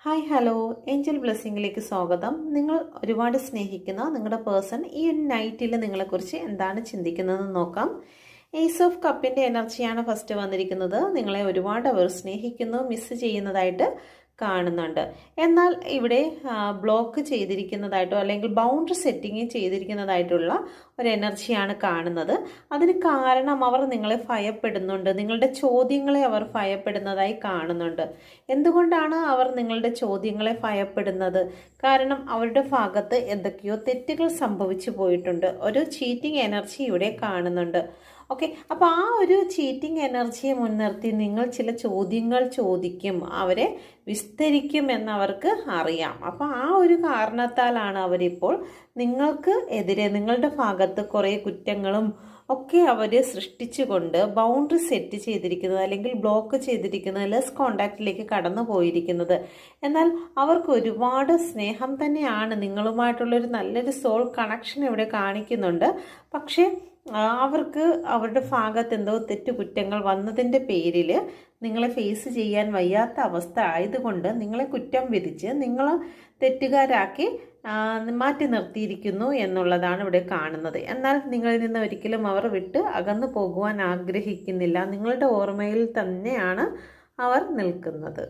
Hi hello Angel ബ്ലെസ്സിങ്ങിലേക്ക് സ്വാഗതം. നിങ്ങൾ ഒരുപാട് സ്നേഹിക്കുന്ന നിങ്ങളുടെ പേഴ്സൺ ഈ ഒരു നൈറ്റിൽ നിങ്ങളെക്കുറിച്ച് എന്താണ് ചിന്തിക്കുന്നതെന്ന് നോക്കാം. ഏസ് ഓഫ് കപ്പിൻ്റെ എനർജിയാണ് ഫസ്റ്റ് വന്നിരിക്കുന്നത്. നിങ്ങളെ ഒരുപാട് അവർ സ്നേഹിക്കുന്നു, മിസ് ചെയ്യുന്നതായിട്ട് കാണുന്നുണ്ട്. എന്നാൽ ഇവിടെ ബ്ലോക്ക് ചെയ്തിരിക്കുന്നതായിട്ടോ അല്ലെങ്കിൽ ബൗണ്ടറി സെറ്റിങ് ചെയ്തിരിക്കുന്നതായിട്ടുള്ള ഒരു എനർജിയാണ് കാണുന്നത്. അതിന് കാരണം അവർ നിങ്ങളെ ഭയപ്പെടുന്നുണ്ട്, നിങ്ങളുടെ ചോദ്യങ്ങളെ അവർ ഭയപ്പെടുന്നതായി കാണുന്നുണ്ട്. എന്തുകൊണ്ടാണ് അവർ നിങ്ങളുടെ ചോദ്യങ്ങളെ ഭയപ്പെടുന്നത്? കാരണം അവരുടെ ഭാഗത്ത് എന്തൊക്കെയോ തെറ്റുകൾ സംഭവിച്ചു പോയിട്ടുണ്ട്. ഒരു ചീറ്റിംഗ് എനർജി ഇവിടെ കാണുന്നുണ്ട്. ഓക്കെ, അപ്പോൾ ആ ഒരു ചീറ്റിംഗ് എനർജിയെ മുൻനിർത്തി നിങ്ങൾ ചില ചോദ്യങ്ങൾ ചോദിക്കും, അവരെ വിസ്തരിക്കും എന്നവർക്ക് അറിയാം. അപ്പോൾ ആ ഒരു കാരണത്താലാണ് അവരിപ്പോൾ നിങ്ങൾക്ക് എതിരെ നിങ്ങളുടെ ഭാഗത്ത് കുറേ കുറ്റങ്ങളും ഒക്കെ അവർ സൃഷ്ടിച്ചുകൊണ്ട് ബൗണ്ടറി സെറ്റ് ചെയ്തിരിക്കുന്നത് അല്ലെങ്കിൽ ബ്ലോക്ക് ചെയ്തിരിക്കുന്നത്, ലെസ് കോണ്ടാക്റ്റിലേക്ക് കടന്നു പോയിരിക്കുന്നത്. എന്നാൽ അവർക്ക് ഒരുപാട് സ്നേഹം തന്നെയാണ്, നിങ്ങളുമായിട്ടുള്ളൊരു നല്ലൊരു സോൾ കണക്ഷൻ ഇവിടെ കാണിക്കുന്നുണ്ട്. പക്ഷേ അവർക്ക് അവരുടെ ഭാഗത്ത് എന്തോ തെറ്റുകുറ്റങ്ങൾ വന്നതിൻ്റെ പേരിൽ നിങ്ങളെ ഫേസ് ചെയ്യാൻ വയ്യാത്ത അവസ്ഥ ആയതുകൊണ്ട് നിങ്ങളെ കുറ്റം വിധിച്ച് നിങ്ങൾ തെറ്റുകാരാക്കി മാറ്റി നിർത്തിയിരിക്കുന്നു എന്നുള്ളതാണ് ഇവിടെ കാണുന്നത്. എന്നാൽ നിങ്ങളിൽ നിന്ന് ഒരിക്കലും അവർ വിട്ട് അകന്നു പോകുവാൻ ആഗ്രഹിക്കുന്നില്ല. നിങ്ങളുടെ ഓർമ്മയിൽ തന്നെയാണ് അവർ നിൽക്കുന്നത്.